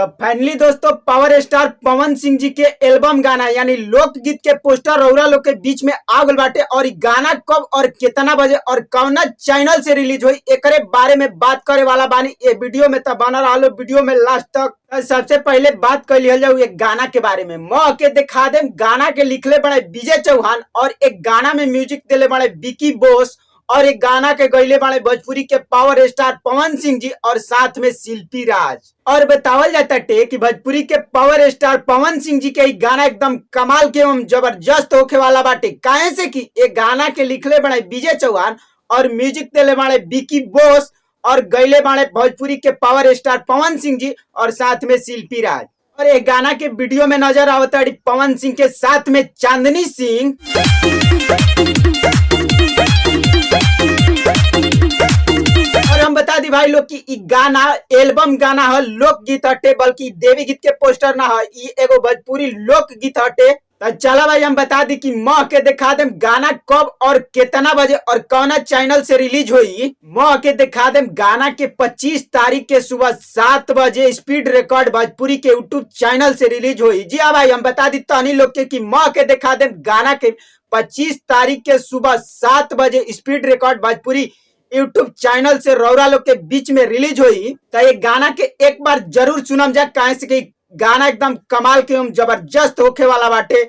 तो फाइनली दोस्तों power star Pawan Singh ji के एल्बम गाना यानी लोकगीत के पोस्टर रउरा लोग के बीच में आ गल बाटे। और इ गाना कब और कितना बजे और कौना चैनल से रिलीज हुई एकरे बारे में बात करे वाला बानी ये वीडियो में। तब बना रहा वीडियो में लास्ट तक। सबसे पहले बात कर लिया जाए एक गाना के बारे में। मौह के दिखा दे गाना के लिखले बड़े विजय चौहान और एक गाना में म्यूजिक दिले बड़े विकी बोस और एक गाना के गईले बाड़े भोजपुरी के पावर स्टार पवन सिंह जी और साथ में शिल्पी राज। और बतावल जाता टे कि भोजपुरी के पावर स्टार पवन सिंह जी के गाना एकदम कमाल के एवं जबरदस्त होके वाला बाटे। काहे से कि एक गाना के लिखले बड़े विजय चौहान और म्यूजिक दिले बाड़े विकी बोस और गईले बाड़े भोजपुरी के पावर स्टार पवन सिंह जी और साथ में शिल्पी राज। और एक गाना के वीडियो में नजर आवता पवन सिंह के साथ में चांदनी सिंह। हम बता दी भाई लोग कि गाना एल्बम गाना है, लोकगीत हटे, बल्कि देवी गीत के पोस्टर ना है, एगो भोजपुरी लोकगीत हटे। तो चला भाई हम बता दी कि मौह के दिखा दे गाना कब और कितना बजे और कौना चैनल से रिलीज हुई। मौह के दिखा दे गाना के 25 तारीख के सुबह 7 बजे स्पीड रिकॉर्ड भोजपुरी के यूट्यूब चैनल से रिलीज हुई। जी हाँ भाई हम बता दी तहनी लोग के कि मौह के दिखा दे गाना के 25 तारीख के सुबह 7 बजे speed record Bhojpuri YouTube channel से रौरा लोग के बीच में रिलीज हुई। तो ये गाना के एक बार जरूर सुनम जा, काहे से कि गाना एकदम कमाल के जबरदस्त होके वाला बाटे।